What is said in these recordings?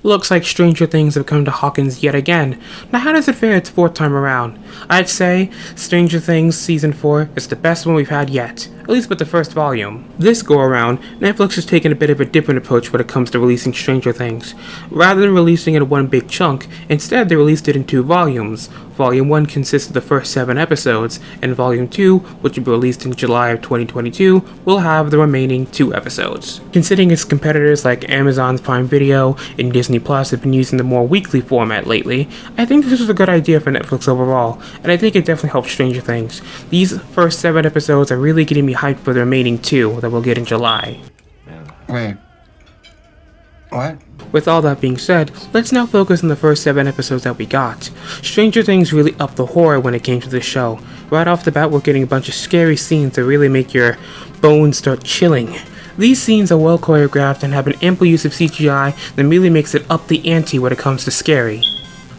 Looks like Stranger Things have come to Hawkins yet again. Now how does it fare its fourth time around? I'd say Stranger Things Season 4 is the best one we've had yet, at least with the first volume. This go around, Netflix has taken a bit of a different approach when it comes to releasing Stranger Things. Rather than releasing it in one big chunk, instead they released it in 2 volumes. Volume 1 consists of the first 7 episodes, and Volume 2, which will be released in July of 2022, will have the remaining 2 episodes. Considering its competitors like Amazon's Prime Video and Disney Plus have been using the more weekly format lately, I think this was a good idea for Netflix overall, and I think it definitely helped Stranger Things. These first 7 episodes are really getting me hyped for the remaining 2 that we'll get in July. Wait. What? With all that being said, let's now focus on the first 7 episodes that we got. Stranger Things really upped the horror when it came to this show. Right off the bat, we're getting a bunch of scary scenes that really make your bones start chilling. These scenes are well choreographed and have an ample use of CGI that really makes it up the ante when it comes to scary.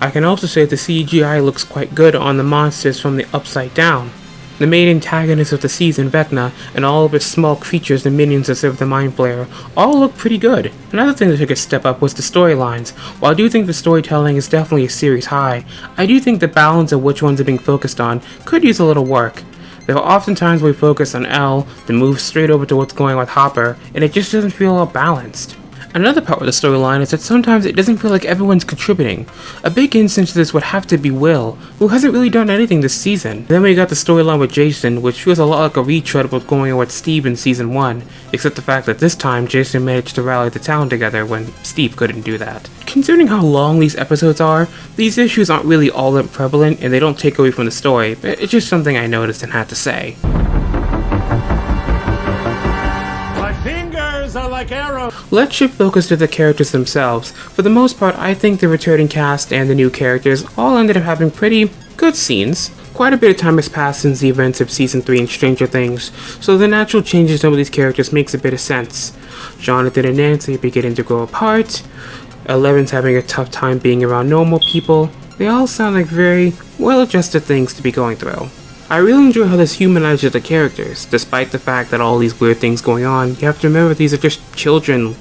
I can also say the CGI looks quite good on the monsters from the Upside Down. The main antagonist of the season, Vecna, and all of its small creatures and minions that serve the Mind Flayer, all look pretty good. Another thing that took a step up was the storylines. While I do think the storytelling is definitely a series high, I do think the balance of which ones are being focused on could use a little work. There are often times where we focus on Elle, then move straight over to what's going on with Hopper, and it just doesn't feel all balanced. Another part of the storyline is that sometimes it doesn't feel like everyone's contributing. A big instance of this would have to be Will, who hasn't really done anything this season. Then we got the storyline with Jason, which feels a lot like a retread of what's going on with Steve in Season 1, except the fact that this time Jason managed to rally the town together when Steve couldn't do that. Considering how long these episodes are, these issues aren't really all that prevalent and they don't take away from the story, but it's just something I noticed and had to say. Are like arrows. Let's shift focus to the characters themselves. For the most part, I think the returning cast and the new characters all ended up having pretty good scenes. Quite a bit of time has passed since the events of Season 3 in Stranger Things, so the natural changes in some of these characters makes a bit of sense. Jonathan and Nancy are beginning to grow apart. Eleven's having a tough time being around normal people. They all sound like very well-adjusted things to be going through. I really enjoy how this humanizes the characters. Despite the fact that all these weird things going on, you have to remember these are just children,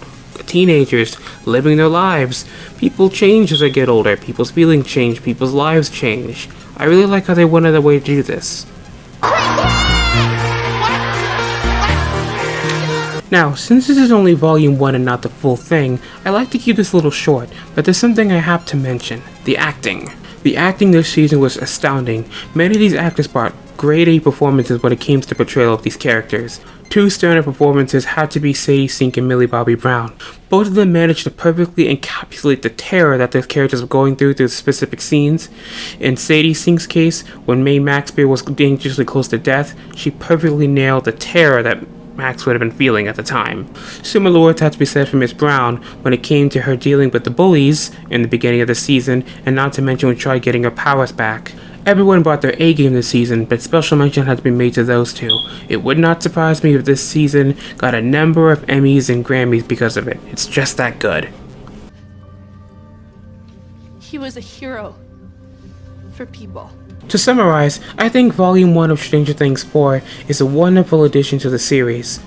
teenagers, living their lives. People change as they get older, people's feelings change, people's lives change. I really like how they went out of their way to do this. Now, since this is only Volume 1 and not the full thing, I like to keep this a little short, but there's something I have to mention: the acting. The acting this season was astounding. Many of these actors brought grade A performances when it came to the portrayal of these characters. 2 standout performances had to be Sadie Sink and Millie Bobby Brown. Both of them managed to perfectly encapsulate the terror that their characters were going through specific scenes. In Sadie Sink's case, when Mae Maxfield was dangerously close to death, she perfectly nailed the terror that Max would have been feeling at the time. Similar words had to be said for Miss Brown when it came to her dealing with the bullies in the beginning of the season, and not to mention when she tried getting her powers back. Everyone brought their A game this season, but special mention had to be made to those 2. It would not surprise me if this season got a number of Emmys and Grammys because of it. It's just that good. He was a hero for people. To summarize, I think Volume 1 of Stranger Things 4 is a wonderful addition to the series.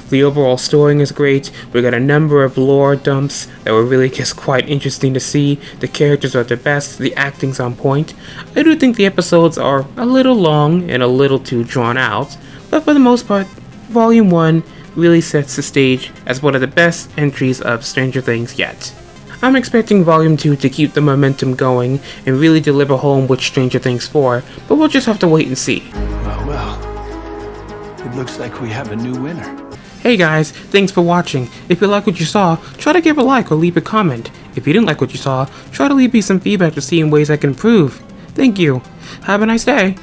The overall story is great, we got a number of lore dumps that were really just quite interesting to see, the characters are the best, the acting's on point. I do think the episodes are a little long and a little too drawn out, but for the most part, Volume 1 really sets the stage as one of the best entries of Stranger Things yet. I'm expecting Volume 2 to keep the momentum going and really deliver home with Stranger Things 4, but we'll just have to wait and see. Well, it looks like we have a new winner. Hey guys, thanks for watching. If you like what you saw, try to give a like or leave a comment. If you didn't like what you saw, try to leave me some feedback to see in ways I can improve. Thank you. Have a nice day.